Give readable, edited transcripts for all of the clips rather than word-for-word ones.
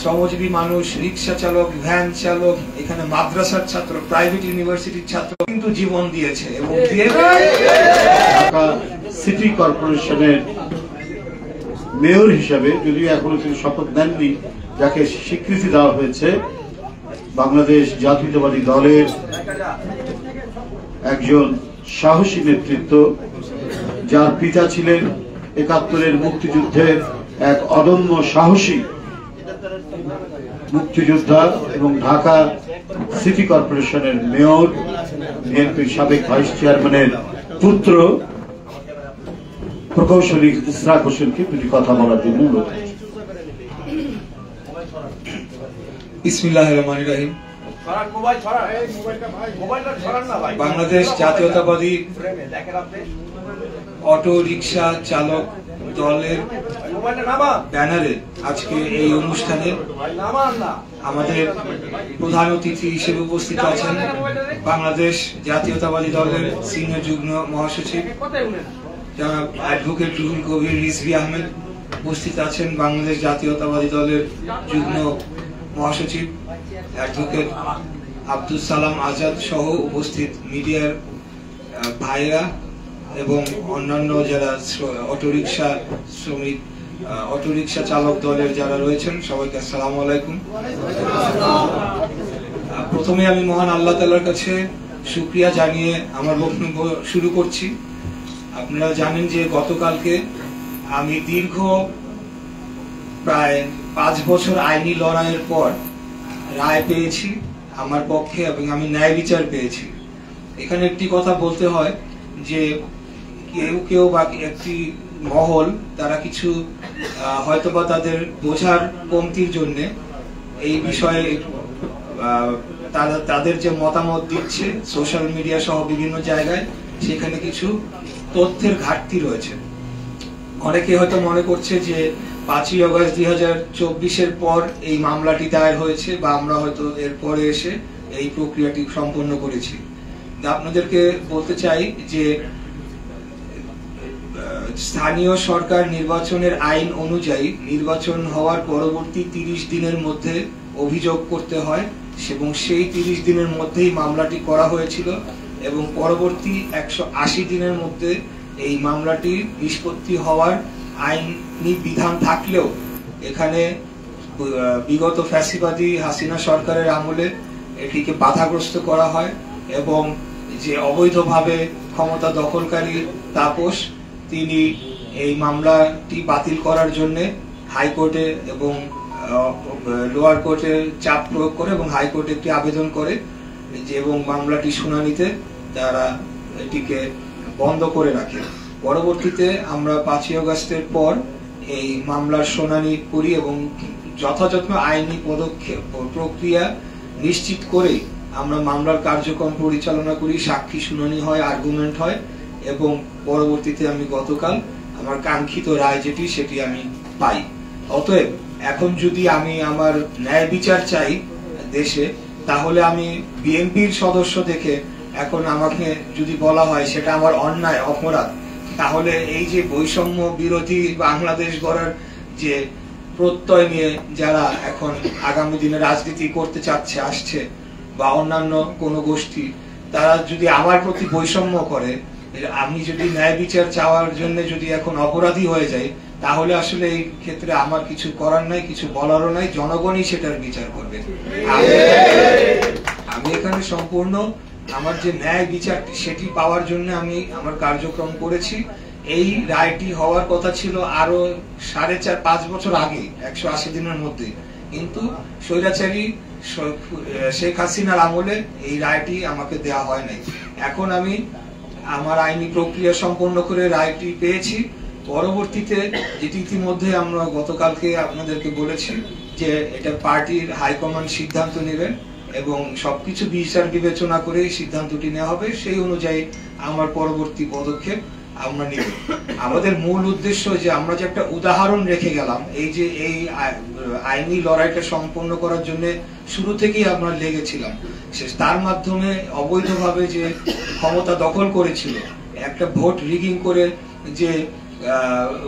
শ্রমজীবী মানুষ, রিক্সা চালক, ভ্যান চালক, এখানে মাদ্রাসার ছাত্র, প্রাইভেট ইউনিভার্সিটির ছাত্র কিন্তু জীবন দিয়েছে এবং ঢাকা সিটি কর্পোরেশনের মেয়র হিসাবে, যদিও এখনো তিনি শপথ নেননি, যাকে স্বীকৃতি দেওয়া হয়েছে, বাংলাদেশ জাতীয়তাবাদী দলের একজন সাহসী নেতৃত্ব, যার পিতা ছিলেন ৭১-এর মুক্তিযুদ্ধের এক অদম্য সাহসী মুক্তিযোদ্ধা এবং ঢাকা সিটি কর্পোরেশনের মেয়র, বিএনপির সাবেক ভাইস চেয়ারম্যানের পুত্র প্রকৌশলী ইসরাক হোসেনকে দুটি কথা বলার জন্য অনুরোধ। বিসমিল্লাহির রহমানির রহিম। বাংলাদেশ জাতীয়তাবাদী অটো রিক্সা চালক দলের ব্যানারে আজকে এই অনুষ্ঠানে আমাদের প্রধান অতিথি হিসেবে উপস্থিত আছেন বাংলাদেশ জাতীয়তাবাদী দলের সিনিয়র যুগ্ম মহাসচিব জনাব অ্যাডভোকেট রুহুল কবির রিজভী আহমেদ, উপস্থিত আছেন বাংলাদেশ জাতীয়তাবাদী দলের যুগ্ম মহাসচিব অ্যাডভোকেট আব্দুল সালাম আজাদ সহ উপস্থিত মিডিয়ার ভাইরা এবং অন্যান্য যারা অটোরিকশা শ্রমিক, অটোরিকশা চালক দলের যারা রয়েছেন, সবাইকে আসসালামু আলাইকুম। প্রথমে আমি মহান আল্লাহ তাআলার কাছে শুকরিয়া জানিয়ে আমার বক্তব্য শুরু করছি। আপনারা জানেন যে গতকালকে আমি দীর্ঘ প্রায় ৫ বছর আইনি লড়াইয়ের পর রায় পেয়েছি আমার পক্ষে এবং আমি ন্যায় বিচার পেয়েছি। এখানে একটি কথা বলতে হয় যে কেউ বা একটি মহল তারা কিছু হয়তোবা তাদের বোঝার কমতির জন্য এই বিষয়ে তাদের যে মতামত দিচ্ছে সোশ্যাল মিডিয়া সহ বিভিন্ন জায়গায়, সেখানে কিছু তথ্যের ঘাটতি রয়েছে। অনেকে হয়তো মনে করছে যে ৫ই আগস্ট ২০২৪-এর পর এই মামলাটি দায়ের হয়েছে বা আমরা হয়তো এর পরে এসে এই প্রক্রিয়াটি সম্পন্ন করেছি। আপনাদেরকে বলতে চাই যে স্থানীয় সরকার নির্বাচনের আইন অনুযায়ী নির্বাচন হওয়ার পরবর্তী ৩০ দিনের মধ্যে অভিযোগ করতে হয় এবং সেই ৩০ দিনের মধ্যেই মামলাটি করা হয়েছিল এবং পরবর্তী ১৮০ দিনের মধ্যে এই মামলাটি নিষ্পত্তি হওয়ার আইনি বিধান থাকলেও এখানে বিগত ফ্যাসিবাদী হাসিনা সরকারের আমলে এটিকে বাধাগ্রস্ত করা হয় এবং যে অবৈধভাবে ক্ষমতা দখলকারী তাপস, তিনি এই মামলাটি বাতিল করার জন্য হাইকোর্টে এবং লোয়ার কোর্টে চাপ প্রয়োগ করে এবং হাইকোর্টে একটি আবেদন করে এবং মামলাটি শুনানিতে তারা এটিকে বন্ধ করে রাখে। পরবর্তীতে আমরা ৫ই আগস্টের পর এই মামলার শুনানি করি এবং যথাযথ আইনি পদক্ষেপ প্রক্রিয়া নিশ্চিত করে আমরা মামলার কার্যক্রম পরিচালনা করি, সাক্ষী শুনানি হয়, আর্গুমেন্ট হয় এবং পরবর্তীতে আমি গতকাল আমার কাঙ্ক্ষিত রায় যেটি সেটি আমি পাই। অতএব এখন যদি আমি আমার ন্যায় বিচার চাই দেশে, তাহলে আমি বিএনপির সদস্য দেখে এখন আমাকে যদি বলা হয় সেটা আমার অন্যায়, অপরাধ, তাহলে এই যে বৈষম্য বিরোধী বাংলাদেশ গড়ার যে প্রত্যয় নিয়ে যারা এখন আগামী দিনে রাজনীতি করতে চাচ্ছে আসছে বা অন্যান্য কোনো গোষ্ঠী, তারা যদি আমার প্রতি বৈষম্য করে, আমি যদি ন্যায় বিচার চাওয়ার জন্য যদি এখন অপরাধী হয়ে যাই, তাহলে আসলে এই ক্ষেত্রে আমার কিছু করার নাই, কিছু বলারও নাই, জনগণই সেটার বিচার করবে। আমি এখানে সম্পূর্ণ আমার যে ন্যায় বিচারটি সেটি পাওয়ার জন্য আমি আমার কার্যক্রম করেছি। এই রায়টি হওয়ার কথা ছিল আরো ৪.৫ বছর আগে, ১৮০ দিনের মধ্যে, কিন্তু স্বৈরাচারী শেখ হাসিনার আমলে এই রায়টি আমাকে দেয়া হয় নাই। এখন আমি আমার আইনি প্রক্রিয়া সম্পন্ন করে রায়টি পেয়েছি। পরবর্তীতে যেটি ইতিমধ্যে আমরা গতকালকে আপনাদেরকে বলেছি যে এটা পার্টির হাইকমান্ড সিদ্ধান্ত নেবেন এবং সবকিছু বিচার বিবেচনা করে সিদ্ধান্তটি নেওয়া হবে, সেই অনুযায়ী আমার পরবর্তী পদক্ষেপ আমরা নিব। আমাদের মূল উদ্দেশ্য যে আমরা যে একটা উদাহরণ রেখে গেলাম, এই যে এই আইনি লড়াইটা সম্পন্ন করার জন্য শুরু থেকেই আমরা লেগেছিলাম, তার মাধ্যমে অবৈধভাবে যে ক্ষমতা দখল করেছিল, একটা ভোট রিগিং করে যে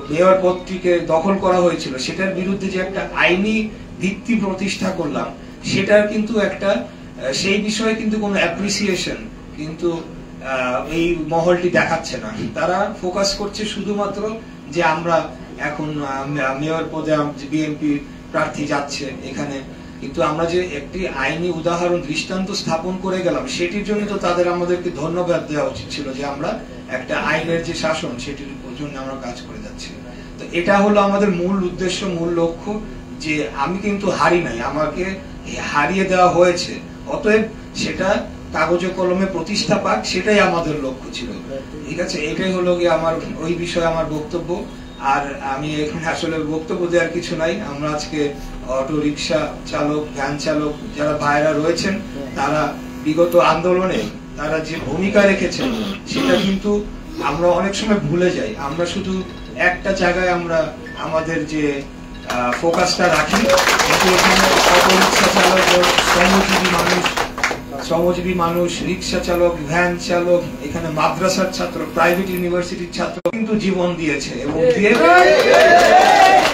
মেয়র পদটিকে দখল করা হয়েছিল, সেটার বিরুদ্ধে যে একটা আইনি ভিত্তি প্রতিষ্ঠা করলাম, সেটার কিন্তু একটা সেই বিষয়ে কিন্তু কোনো অ্যাপ্রিসিয়েশন কিন্তু এই মহলটি দেখাচ্ছে না। তারা ফোকাস করছে শুধুমাত্র যে আমরা এখন মেয়র পদে বিএনপি প্রার্থী যাচ্ছে এখানে, কিন্তু আমরা যে একটি আইনি উদাহরণ দৃষ্টান্ত স্থাপন করে গেলাম সেটির জন্য তো তাদের আমাদেরকে ধন্যবাদ দেওয়া উচিত ছিল যে আমরা একটা আইনের যে শাসন সেটির জন্য আমরা কাজ করে যাচ্ছি। তো এটা হলো আমাদের মূল উদ্দেশ্য, মূল লক্ষ্য, যে আমি কিন্তু হারি নাই, আমাকে হারিয়ে দেওয়া হয়েছে, অতএব সেটা কাগজে কলমে প্রতিষ্ঠা পাক, সেটাই আমাদের লক্ষ্য ছিল। ঠিক আছে, এটাই হলো গিয়ে আমার ওই বিষয়ে আমার বক্তব্য। আর আমি এখানে আসলে বক্তব্য দেওয়ার কিছু নাই। আমরা আজকে অটো রিক্সা চালক, ভ্যান চালক যারা ভাইরা রয়েছেন, তারা বিগত আন্দোলনে তারা যে ভূমিকা রেখেছেন সেটা কিন্তু আমরা অনেক সময় ভুলে যাই। আমরা শুধু একটা জায়গায় আমরা আমাদের যে ফোকাসটা রাখি, এখানে অটো রিক্সা চালক, শ্রমজীবী মানুষ, রিক্সা চালক, ভ্যান চালক, এখানে মাদ্রাসার ছাত্র, প্রাইভেট ইউনিভার্সিটির ছাত্র কিন্তু জীবন দিয়েছে এবং দিয়ে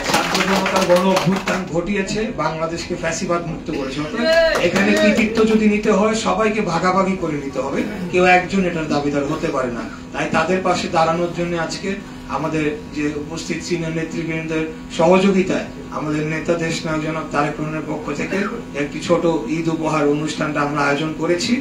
ছাত্র জনতার গণ অভ্যুত্থান ঘটিয়েছে, বাংলাদেশকে ফ্যাসিবাদ মুক্ত করেছে। এখানে কৃতিত্ব যদি নিতে হয় সবাইকে ভাগাভাগি করে নিতে হবে, কেউ একজন এটার দাবিদার হতে পারে না। তাই তাদের পাশে দাঁড়ানোর জন্য আজকে আমাদের যে উপস্থিত সিনিয়র নেতৃবৃন্দের সহযোগিতায় আমাদের নেতা দেশনায়ক জনাব তারেক রহমানের পক্ষ থেকে একটি ছোট ঈদ উপহার অনুষ্ঠানটা আমরা আয়োজন করেছি।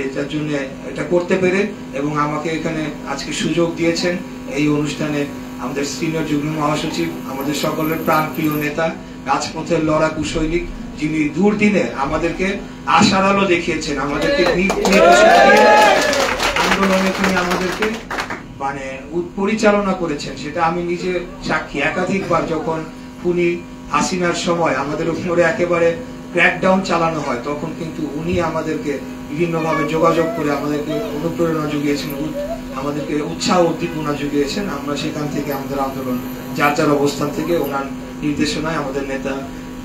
এটার জন্য এটা করতে পেরে এবং আমাকে এখানে আজকে সুযোগ দিয়েছেন এই অনুষ্ঠানে আমাদের সিনিয়র যুগ্ম মহাসচিব, আমাদের সকলের প্রাণপ্রিয় নেতা, রাজপথের লড়াকু সৈনিক, যিনি দুর্দিনে আমাদেরকে আশার আলো দেখিয়েছেন, আমাদেরকে আন্দোলনে তিনি আমাদেরকে মানে পরিচালনা করেছেন, সেটা আমি নিজে সাক্ষী। একাধিকবার যখন খুনি হাসিনার সময় আমাদের উপরে একেবারে ক্র্যাকডাউন চালানো হয়, তখন কিন্তু উনি আমাদেরকে বিভিন্নভাবে যোগাযোগ করে আমাদেরকে অনুপ্রেরণা জুগিয়েছেন, আমাদেরকে উৎসাহ উদ্দীপনা জুগিয়েছেন। আমরা সেখান থেকে আমাদের আন্দোলন যার যার অবস্থান থেকে ওনার নির্দেশনায়, আমাদের নেতা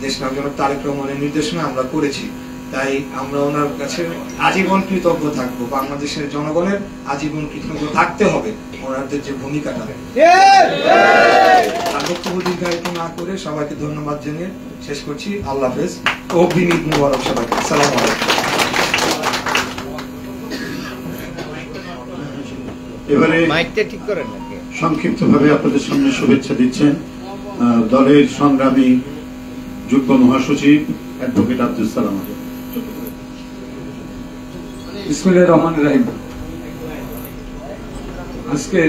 দেশনায়ক জনাব তারেক রহমানের নির্দেশনায় আমরা করেছি। তাই আমরা ওনার কাছে আজীবন কৃতজ্ঞ থাকবো, বাংলাদেশের জনগণের আজীবন কৃতজ্ঞ থাকতে হবে ওনাদের যে ভূমিকাটা। বক্তব্য দীর্ঘায়িত না করে সবাইকে ধন্যবাদ জানিয়ে শেষ করছি। আল্লাহ হাফেজ, অগ্রিম মুবারক সবাইকে। আসসালামু আলাইকুম। এবারে সংক্ষিপ্তভাবে আপনাদের সামনে শুভেচ্ছা দিচ্ছেন দলের সংগ্রামী যুগ্ম মহাসচিব অ্যাডভোকেট আব্দুল সালাম। বিসমিল্লাহির রহমানির রহিম। আজকে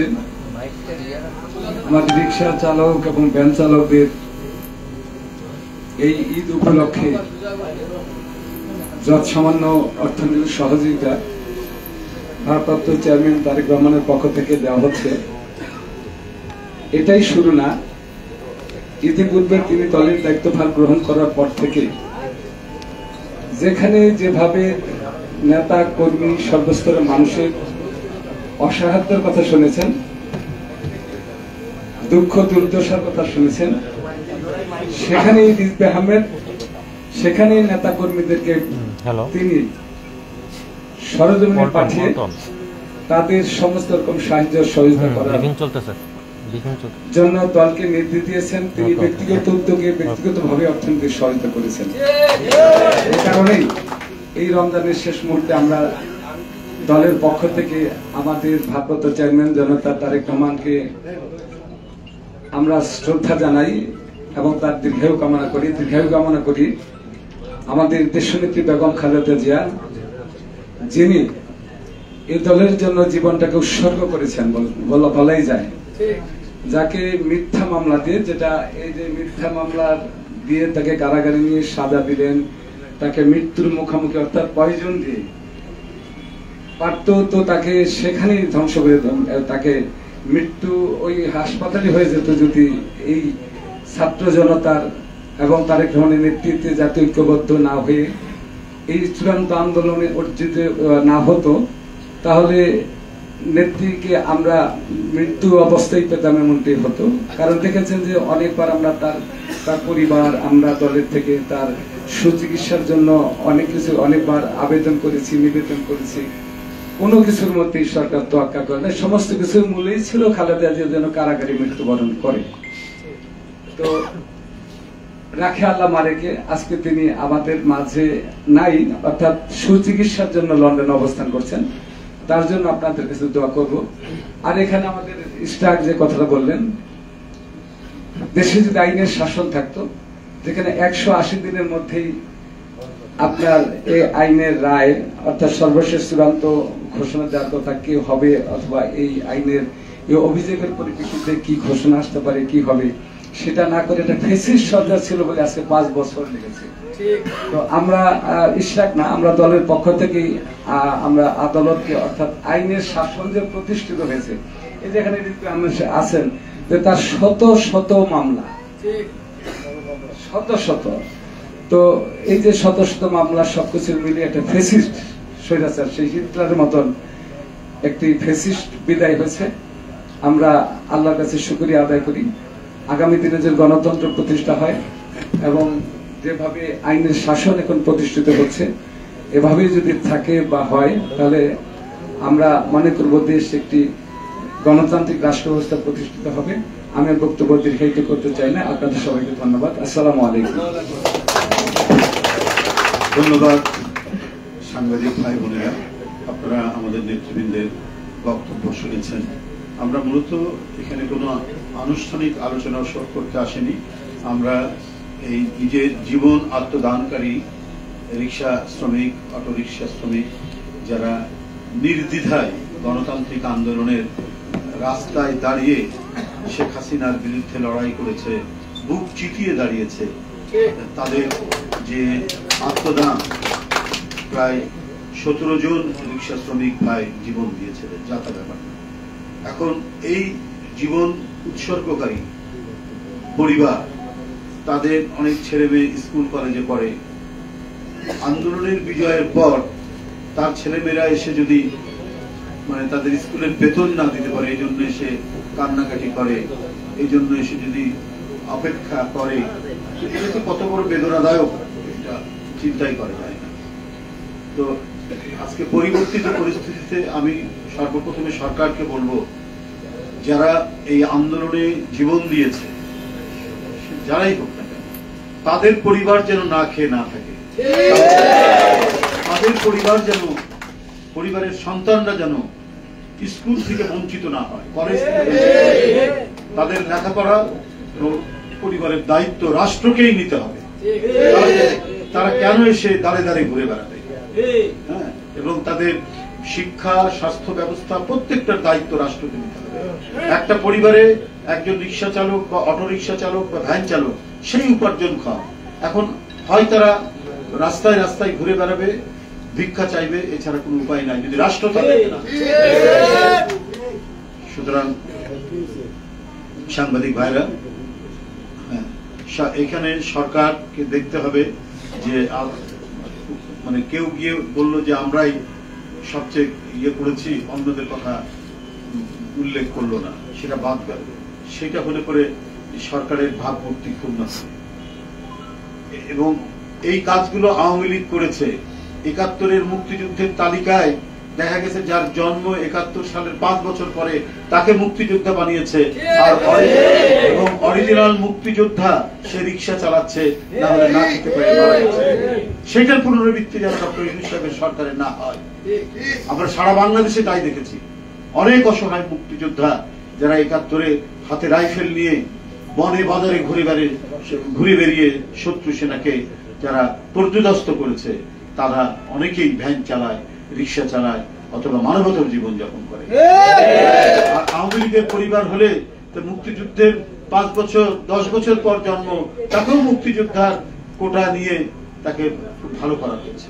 আমাদের রিক্সা চালক এবং ভ্যান চালকদের এই ঈদ উপলক্ষে যত সামান্য অর্থনৈতিক সহযোগিতা ভারপ্রাপ্ত চেয়ারম্যান তারেক রহমানের পক্ষ থেকে দেওয়া হচ্ছে, এটাই শুরু না। ইতিপূর্বে তিনি দলের দায়িত্বভার গ্রহণ করার পর থেকে যেখানে যেভাবে নেতা কর্মী সর্বস্তরের মানুষের অসহায়তার কথা শুনেছেন, দুঃখ দুর্দশার কথা শুনেছেন, সেখানেই রিজভী আহমেদ, সেখানেই নেতা কর্মীদেরকে তিনি সরজমিনে পাঠিয়ে তাদের সমস্ত রকম সাহায্য সহযোগিতা করার জন্য দলকে নির্দেশ দিয়েছেন। তিনি ব্যক্তিগত উদ্যোগে ব্যক্তিগতভাবে অর্থনৈতিক সহায়তা করেছেন। এই কারণেই এই রমজানের শেষ মুহূর্তে আমরা দলের পক্ষ থেকে আমাদের ভারপ্রাপ্ত চেয়ারম্যান জনতা তারেক রহমানকে আমরা শ্রদ্ধা জানাই এবং তার দীর্ঘায়ু কামনা করি। আমাদের দেশনেত্রী বেগম খালেদা জিয়া, যিনি এই দলের জন্য জীবনটাকে উৎসর্গ করেছেন বলাই যায়, যাকে মিথ্যা মামলা দিয়ে, যেটা এই যে মিথ্যা মামলা দিয়ে তাকে কারাগারে নিয়ে সাজা দিলেন, তাকে মৃত্যুর মুখোমুখি অর্থাৎ পয়জন দিয়ে পারত তো তাকে সেখানেই ধ্বংস করে তাকে মৃত্যু ওই হাসপাতালে হয়ে যেত যদি এই ছাত্র জনতার এবং তারেক রহমানের নেতৃত্বে জাতীয় ঐক্যবদ্ধ না হয়ে এই চূড়ান্ত আন্দোলনে অর্জিত না হতো, তাহলে নেত্রীকে আমরা মৃত্যু অবস্থায় পেতাম এমনটাই হতো। কারণ দেখেছেন যে অনেকবার আমরা তার পরিবার, আমরা দলের থেকে তার সুচিকিৎসার জন্য অনেকবার আবেদন করেছি, নিবেদন করেছি, কোনো কিছুর মধ্যেই সরকার তোয়াক্কা করে না। সমস্ত কিছুর মূলেই ছিল খালেদা জিয়া যেন কারাগারে মৃত্যুবরণ করে। তো রাখে আল্লাহ মারেকে আজকে তিনি আমাদের মাঝে নাই, অর্থাৎ সুচিকিৎসার জন্য লন্ডনে অবস্থান করছেন। তার জন্য আপনাদের কাছে দোয়া করব। আর এখানে আমাদের ইশরাক যে কথাটা বললেন, দেশে যদি আইনের শাসন থাকতো, যেখানে 180 দিনের মধ্যেই আপনার এই আইনের রায় অর্থাৎ সর্বশেষ চূড়ান্ত ঘোষণা দেওয়ার কথা কি হবে, অথবা এই আইনের এই অভিযোগের পরিপ্রেক্ষিতে কি ঘোষণা আসতে পারে, কি হবে, সেটা না করে একটা ফেসিস সরকার ছিল বলে আজকে 5 বছর লেগেছে। তো আমরা ইশরাক না, আমরা দলের পক্ষ থেকে আমরা আদালতকে অর্থাৎ আইনের শাসন যে প্রতিষ্ঠিত হয়েছে, এই যেখানে আছেন যে তার শত শত মামলা, শত শত, তো এই যে শত শত মামলা সবকিছু মিলিয়ে একটা ফেসিস্ট স্বৈরাচার, সেই হিটলারের মতন একটি ফেসিস্ট বিদায় হয়েছে। আমরা আল্লাহর কাছে শুকরিয়া আদায় করি। আগামী দিনে যে গণতন্ত্র প্রতিষ্ঠা হয় এবং যেভাবে আইনের শাসন এখন প্রতিষ্ঠিত হচ্ছে, এভাবে যদি থাকে বা হয়, তাহলে আমরা মনে করব দেশ একটি গণতান্ত্রিক রাষ্ট্র ব্যবস্থা প্রতিষ্ঠিত হবে। আমি বক্তব্য দীর্ঘায়িত করতে চাই না। আপনাদের সবাইকে ধন্যবাদ। আসসালামু আলাইকুম। ধন্যবাদ সাংবাদিক ভাই বোনেরা, আপনারা আমাদের নেতৃবৃন্দের বক্তব্য শুনেছেন। আমরা মূলত এখানে কোনো আনুষ্ঠানিক আলোচনা করতে আসেনি। আমরা এই নিজের জীবন আত্মদানকারী রিক্সা শ্রমিক, অটো রিক্সা শ্রমিক যারা নির্দ্বিধায় গণতান্ত্রিক আন্দোলনের রাস্তায় দাঁড়িয়ে শেখ হাসিনার বিরুদ্ধে লড়াই করেছে, বুক চিতিয়ে দাঁড়িয়েছে, তাদের যে আত্মদান, প্রায় 17 জন রিক্সা শ্রমিক ভাই জীবন দিয়েছিলেন, যা তা ব্যাপার। এখন এই জীবন উৎসর্গকারী পরিবার, তাদের অনেক ছেলে মেয়ে স্কুল কলেজে পড়ে, আন্দোলনের বিজয়ের পর তার ছেলেমেয়েরা এসে যদি তাদের স্কুলের বেতন না দিতে পারে, এই জন্য এসে কান্নাকাটি করে, এই জন্য এসে যদি অপেক্ষা করে, এটা তো কত বড় বেদনাদায়ক, এটা চিন্তাই করে যায় না। তো আজকে পরিবর্তিত পরিস্থিতিতে আমি সর্বপ্রথমে সরকারকে বলবো, যারা এই আন্দোলনে জীবন দিয়েছে, যারাই হোক না কেন, তাদের পরিবার যেন না খেয়ে না থাকে, তাদের পরিবার যেন, পরিবারের সন্তানরা যেন স্কুল থেকে বঞ্চিত না হয়, কলেজ থেকে, তাদের লেখাপড়া পরিবারের দায়িত্ব রাষ্ট্রকেই নিতে হবে। তারা কেন এসে দাঁড়ে দাঁড়ে ঘুরে বেড়াবে? হ্যাঁ, এবং তাদের শিক্ষা, স্বাস্থ্য ব্যবস্থা প্রত্যেকটার দায়িত্ব রাষ্ট্রকে নিতে হবে। একটা পরিবারে একজন রিক্সা চালক বা অটো রিক্সা চালক বা ভ্যান চালক, সেই উপার্জন খান। এখন হয় তারা রাস্তায় রাস্তায় ঘুরে বেড়াবে, ভিক্ষা চাইবে, এছাড়া কোনো উপায় নাই যদি রাষ্ট্র থাকে না। সুতরাং সাংবাদিক ভাইরা, এখানে সরকারকে দেখতে হবে যে কেউ গিয়ে বললো যে আমরাই সবচেয়ে ইয়ে করেছি, অন্যদের কথা উল্লেখ করলো না, সেটা বাদ গেল। সেটা হলে পরে সরকারের ভাবমূর্তি ক্ষুণ্ণ হবে। এবং এই কাজগুলো আওয়ামী লীগ করেছে। ৭১-এর মুক্তিযুদ্ধের তালিকায় দেখা গেছে যার জন্ম ৭১ সালের 5 বছর পরে তাকে মুক্তিযোদ্ধা বানিয়েছে, আর এবং অরিজিনাল মুক্তিযোদ্ধা সে রিক্সা চালাচ্ছে, না হলে না খেতে পারে মারা গেছে। সেটার পুনরাবৃত্তি যেন ডক্টর ইউনূস সাহেবের সরকারের না হয়। আমরা সারা বাংলাদেশে তাই দেখেছি, অনেক অসহায় মুক্তিযোদ্ধা যারা ৭১-এ হাতে রাইফেল নিয়ে বনে বাজারে ঘুরে বেরিয়ে শত্রু সেনাকে যারা পর্যুদস্ত করেছে, তারা অনেকেই ভ্যান চালায়, রিক্সা চালায়, অথবা মানবতার জীবন যাপন করে। আর আওয়ামী লীগের পরিবার হলে মুক্তিযুদ্ধের 5 বছর 10 বছর পর জন্ম, তাকেও মুক্তিযোদ্ধার কোটা নিয়ে তাকে খুব ভালো করা হয়েছে।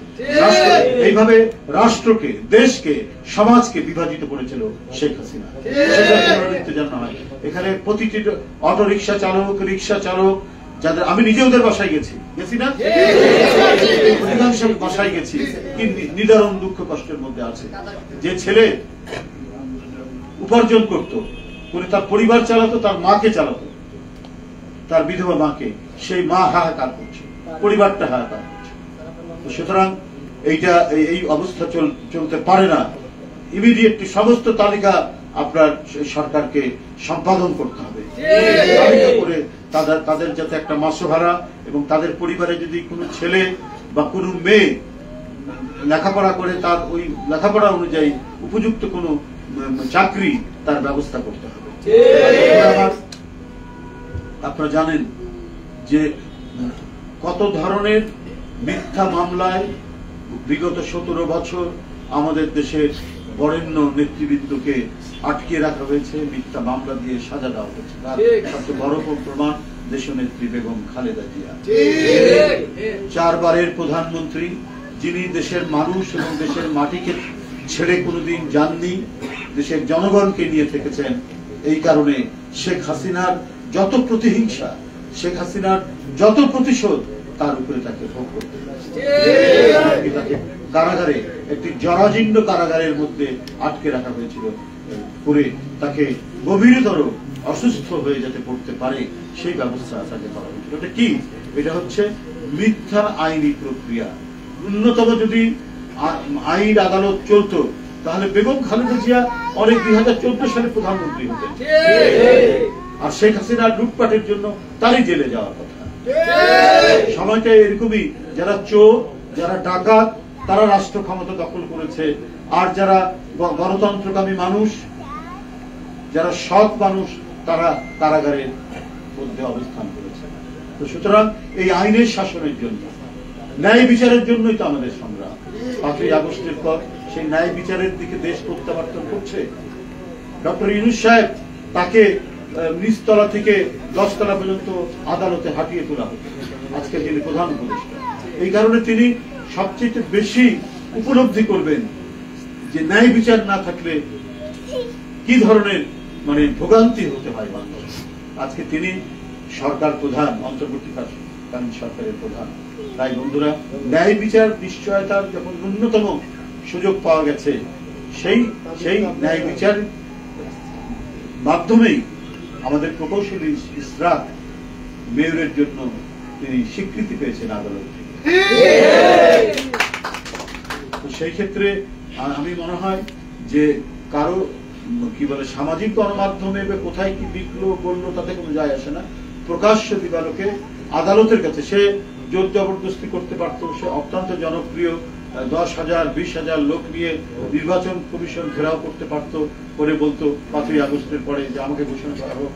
এইভাবে রাষ্ট্রকে, দেশকে, সমাজকে বিভাজিত করেছিল শেখ হাসিনা। এখানে প্রতিটি অটো রিক্সা চালক, রিক্সা চালক যাদের, আমি নিজে ওদের বাসায় গেছি না, অধিকাংশ বাসায় গেছি, নিদারুণ দুঃখ কষ্টের মধ্যে আছে। যে ছেলে উপার্জন করত করে তার পরিবার চালাতো, তার মাকে চালাতো, তার বিধবা মাকে, সেই মা হাহাকার করছে, পরিবারটা হাহাকার করছে। সুতরাং এই অবস্থা চলতে পারে না। ইমিডিয়েটলি সমস্ত তালিকা আপনার সরকারকে সম্পাদন করতে হবে, তালিকা করে তাদের যাতে একটা মাসোহারা এবং তাদের পরিবারে যদি কোনো ছেলে বা কোনো মেয়ে লেখাপড়া করে তার ওই লেখাপড়া অনুযায়ী উপযুক্ত কোনো চাকরি তার ব্যবস্থা করতে হবে। আপনারা জানেন যে কত ধরনের মিথ্যা মামলায় বিগত 17 বছর আমাদের দেশের বরেণ্য নেতৃবৃন্দকে আটকে রাখা হয়েছে, মিথ্যা মামলা দিয়ে সাজা দেওয়া হয়েছে। তার সবচেয়ে বড় প্রমাণ দেশনেত্রী বেগম খালেদা জিয়া, 4 বারের প্রধানমন্ত্রী, যিনি দেশের মানুষ এবং দেশের মাটিকে ছেড়ে কোনোদিন যাননি, দেশের জনগণকে নিয়ে থেকেছেন। এই কারণে শেখ হাসিনার যত প্রতিহিংসা, শেখ হাসিনার যত প্রতিশোধ তার উপরে তাকে ভোগ করতে তাকে কারাগারে, একটি জরাজীর্ণ কারাগারের মধ্যে আটকে রাখা হয়েছিল, করে তাকে গভীরতর অসুস্থ হয়ে যেতে পড়তে পারে সেই ব্যবস্থা তাকে করা হয়েছিল। এটা কি? এটা হচ্ছে মিথ্যা আইনি প্রক্রিয়া। ন্যূনতম যদি আইন আদালত চলতো তাহলে বেগম খালেদা জিয়া অনেক 2014 সালে প্রধানমন্ত্রী হতেন, আর শেখ হাসিনার লুটপাটের জন্য তারই জেলে যাওয়ার কথা। সময়টা এরকমই, যারা চোর, যারা ডাকাত, তারা রাষ্ট্র ক্ষমতা দখল করেছে, আর যারা গণতন্ত্রকামী মানুষ, যারা সৎ মানুষ, তারা কারাগারের মধ্যে অবস্থান করেছে। তো সুতরাং এই আইনের শাসনের জন্য, ন্যায় বিচারের জন্যই তো আমাদের সংগ্রাম। 5ই আগস্টের পর সেই ন্যায় বিচারের দিকে দেশ প্রত্যাবর্তন করছে। ডক্টর ইউনূস সাহেব, তাকে নিচতলা থেকে 10 তলা পর্যন্ত আদালতে হাঁটিয়ে তোলা হতো, আজকে যিনি প্রধান উপদেষ্টা। এই কারণে তিনি সবচেয়ে বেশি উপলব্ধি করবেন যে ন্যায় বিচার না থাকলে কি ধরনের ভোগান্তি হতে হয় মানুষ। আজকে তিনি সরকার প্রধান, অন্তর্বর্তীকালীন সরকারের প্রধান। তাই বন্ধুরা, ন্যায় বিচার নিশ্চয়তার যখন ন্যূনতম সুযোগ পাওয়া গেছে, সেই ন্যায় বিচার মাধ্যমেই আমাদের প্রকৌশলী ইসরাত মেয়রের জন্য তিনি স্বীকৃতি পেয়েছেন আদালত থেকে। তো সেই ক্ষেত্রে আমি মনে হয় যে কারো কি বলে সামাজিক গণমাধ্যমে কোথায় কি লিখলো বললো তাতে কোনো যায় আসে না। প্রকাশ্য দিবালোকে আদালতের কাছে সে জোর জবরদস্তি করতে পারত। সে অত্যন্ত জনপ্রিয় 10,000 20,000 লোক নিয়ে নির্বাচন কমিশন ঘেরাও করতে পারত, করে বলতো 5ই আগস্টের পরে যে আমাকে ঘোষণা করা হোক,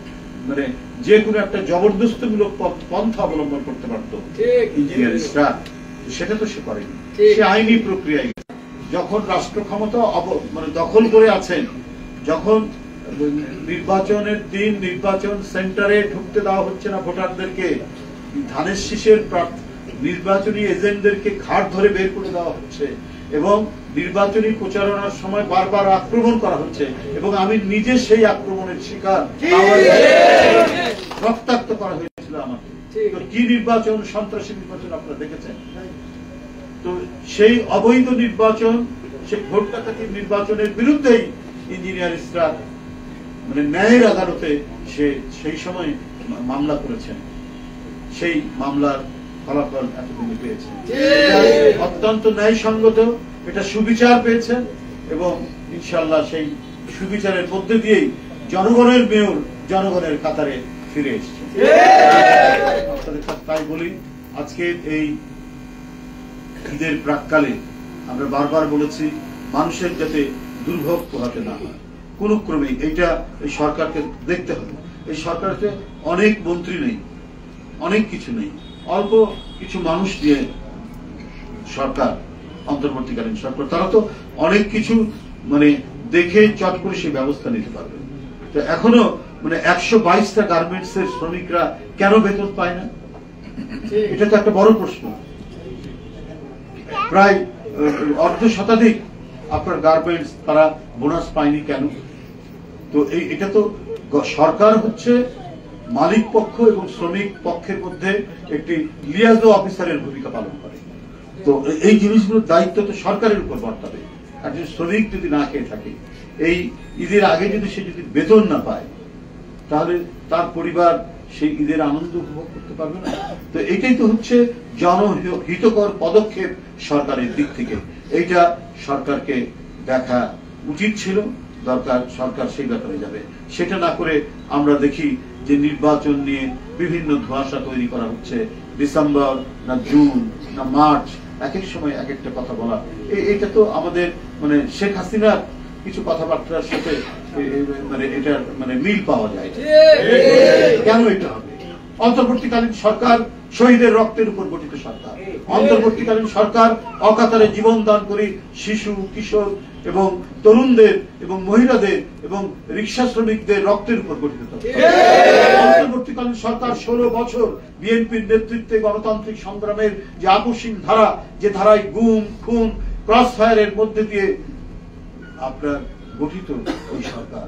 যে কোনো একটা জবরদস্তিমূলক পন্থা অবলম্বন করতে পারত ইঞ্জিনিয়ারিস্টরা। সেটা তো সে করেনি, সে আইনি প্রক্রিয়ায়। যখন রাষ্ট্র ক্ষমতা দখল করে আছেন, যখন নির্বাচনের দিন নির্বাচন সেন্টারে ঢুকতে দেওয়া হচ্ছে না ভোটারদেরকে, ধানের শীষের নির্বাচনী এজেন্টদেরকে ঘাট ধরে বের করে দেওয়া হচ্ছে, এবং নির্বাচনী প্রচারণার সময় বারবার আক্রমণ করা হচ্ছে, এবং আমি নিজে সেই আক্রমণের শিকার, রক্তাক্ত করা হয়েছিল আমাকে। কি নির্বাচন, সন্ত্রাসী নির্বাচন আপনারা দেখেছেন। তো সেই অবৈধ নির্বাচন, সেই ভোট ডাকাতির নির্বাচনের বিরুদ্ধেই ইঞ্জিনিয়ারিস্টরা ন্যায়ের আদালতে সেই সময় মামলা করেছেন। সেই মামলার ফলাফল এতদিনে পেয়েছেন, অত্যন্ত ন্যায়সঙ্গত, এটা সুবিচার পেয়েছেন, এবং ইনশাআল্লাহ সেই সুবিচারের মধ্যে দিয়েই জনগণের মেয়র জনগণের কাতারে ফিরে এসেছে। তাই বলি, আজকে এই ঈদের প্রাক্কালে আমরা বারবার বলেছি মানুষের যাতে দুর্ভোগ পোহাতে না হয়, কোন ক্রমেই এইটা এই সরকারকে দেখতে হবে। এই সরকারকে অনেক মন্ত্রী নেই, অনেক কিছু নেই, অল্প কিছু মানুষ দিয়ে সরকার, অন্তর্বর্তীকালীন সরকার, তারা তো অনেক কিছু দেখে চট করে সেই ব্যবস্থা নিতে পারবে। তো এখনো 122টা গার্মেন্টস এর শ্রমিকরা কেন বেতন পায় না, এটা তো একটা বড় প্রশ্ন। প্রায় 1/2 আপনার গার্মেন্টস তারা বোনাস পায়নি কেন? তো এটা তো সরকার হচ্ছে মালিক পক্ষ এবং শ্রমিক পক্ষের মধ্যে একটি লিয়াজো অফিসারের ভূমিকা পালন করে। তো এই জিনিসগুলোর দায়িত্ব তো সরকারের উপর বর্তাবে। একজন শ্রমিক যদি না খেয়ে থাকে, এই ঈদের আগে যদি সে বেতন না পায়, তাহলে তার পরিবার সেই ঈদের আনন্দ উপভোগ করতে পারবে না। তো এটাই তো হচ্ছে জনহিতকর পদক্ষেপ সরকারের দিক থেকে। এইটা সরকারকে দেখা উচিত ছিল, দরকার, সরকার সেই ব্যাপারে যাবে। সেটা না করে আমরা দেখি যে নির্বাচন নিয়ে বিভিন্ন ধোঁয়াশা তৈরি করা হচ্ছে, ডিসেম্বর না জুন না মার্চ, এক এক সময় এক একটা কথা বলা, এটা তো আমাদের মানে শেখ হাসিনার কিছু কথাবার্তার সাথে মানে এটার মানে মিল পাওয়া যায়। কেন এটা হবে? অন্তর্বর্তীকালীন সরকার শহীদের রক্তের উপর গঠিত সরকার। অন্তর্বর্তীকালীন সরকার অকাতরে জীবন দান করে শিশু, কিশোর এবং তরুণদের এবং মহিলাদের এবং রিক্সা শ্রমিকদের রক্তের উপর গঠিত অন্তর্বর্তীকালীন সরকার 16 বছর বিএনপির নেতৃত্বে গণতান্ত্রিক সংগ্রামের যে আকস্মিক ধারা, যে ধারায় গুম, খুন, ক্রস ফায়ারের মধ্যে দিয়ে আপনার গঠিত ওই সরকার,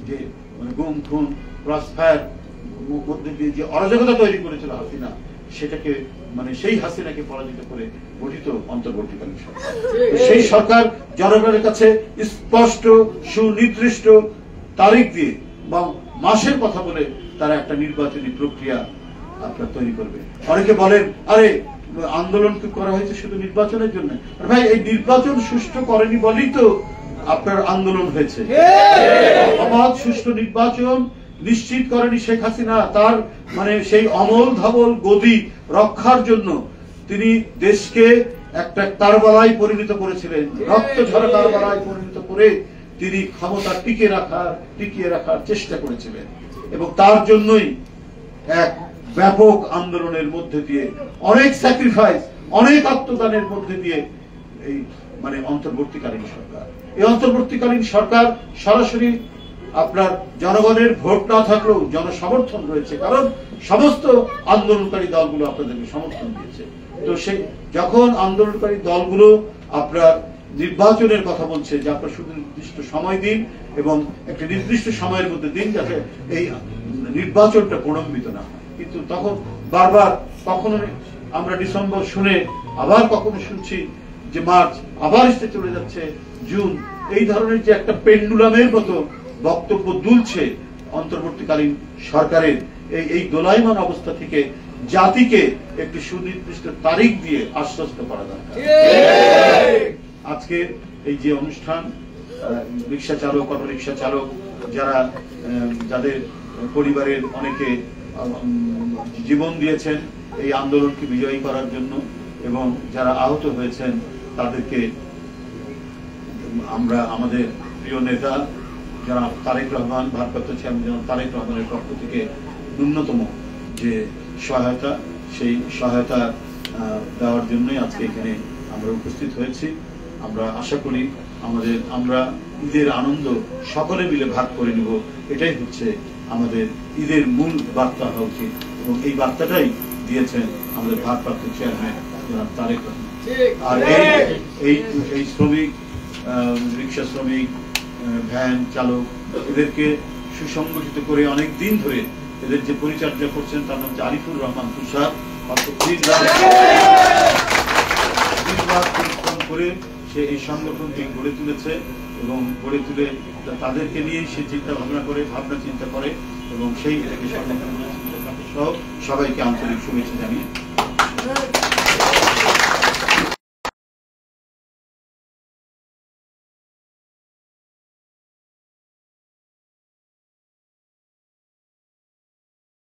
যে মানে গুম, খুন, ক্রস ফায়ার মধ্যে দিয়ে যে অরাজকতা তৈরি করেছিল হাসিনা, সেটাকে মানে সেই হাসিনাকে পরাজিত করে গঠিত অন্তর্বর্তীকালীন সরকার। সেই সরকার জনগণের কাছে স্পষ্ট সুনির্দিষ্ট তারিখ দিয়ে বা মাসের কথা বলে তারা একটা নির্বাচনী প্রক্রিয়া আপনার তৈরি করবে। অনেকে বলেন আরে আন্দোলন কি করা হয়েছে শুধু নির্বাচনের জন্য? ভাই, এই নির্বাচন সুষ্ঠু করেনি বলেই তো আপনার আন্দোলন হয়েছে। অবাধ সুষ্ঠু নির্বাচন নিশ্চিত করেনি শেখ হাসিনা। তার মানে সেই অমল ধবল গদি রক্ষার জন্য তিনি দেশকে একটা কারবালায় পরিণত করেছিলেন, রক্ত ঝরা কারবালায় পরিণত করে তিনি ক্ষমতা টিকিয়ে রাখার চেষ্টা করেছিলেন। এবং তার জন্যই এক ব্যাপক আন্দোলনের মধ্যে দিয়ে, অনেক স্যাক্রিফাইস, অনেক আত্মদানের মধ্যে দিয়ে এই মানে অন্তর্বর্তীকালীন সরকার, এই অন্তর্বর্তীকালীন সরকার সরাসরি আপনার জনগণের ভোট না থাকলেও জনসমর্থন রয়েছে, কারণ সমস্ত আন্দোলনকারী দলগুলো আপনাদেরকে সমর্থন দিয়েছে। তো সেই যখন আন্দোলনকারী দলগুলো আপনার নির্বাচনের কথা বলছে যে আপনার শুধু নির্দিষ্ট সময় দিন এবং একটা নির্দিষ্ট সময়ের মধ্যে দিন যাতে এই নির্বাচনটা প্রলম্বিত না হয়, কিন্তু তখন বারবার কখনো আমরা ডিসেম্বর শুনে আবার কখনো শুনছি যে মার্চ, আবার এসে চলে যাচ্ছে জুন, এই ধরনের যে একটা পেন্ডুলামের মতো বক্তব্য দুলছে অন্তর্বর্তীকালীন সরকারের, এই দোলায়মান অবস্থা থেকে জাতিকে একটি সুনির্দিষ্ট তারিখ দিয়ে আশ্বস্ত করা দরকার। আজকে এই যে অনুষ্ঠান, রিক্সা চালক, অটো রিক্সা চালক, যাদের পরিবারের অনেকে জীবন দিয়েছেন এই আন্দোলনকে বিজয়ী করার জন্য এবং যারা আহত হয়েছেন তাদেরকে আমরা আমাদের প্রিয় নেতা জনাব তারেক রহমান, ভারপ্রাপ্ত চেয়ারম্যান জনাব তারেক রহমানের পক্ষ থেকে ন্যূনতম যে সহায়তা, সেই সহায়তা দেওয়ার জন্যই আজকে এখানে আমরা উপস্থিত হয়েছি। আমরা আশা করি আমরা ঈদের আনন্দ সকলে মিলে ভাগ করে নিব, এটাই হচ্ছে আমাদের ঈদের মূল বার্তা হওয়া উচিত এবং এই বার্তাটাই দিয়েছেন আমাদের ভারপ্রাপ্ত চেয়ারম্যান জনাব তারেক রহমান। আর এই শ্রমিক, রিক্সা শ্রমিক, ভ্যান চালক, এদেরকে সুসংগঠিত করে অনেক দিন ধরে এদের যে পরিচর্যা করছেন তার নাম হচ্ছে আরিফুর রহমান তুষার, পরিশ্রম করে সে এই সংগঠনকে গড়ে তুলেছে এবং গড়ে তুলে তাদেরকে নিয়েই সে ভাবনা চিন্তা করে এবং সেই এটাকে সংগঠন সহ সবাইকে আন্তরিক শুভেচ্ছা জানিয়ে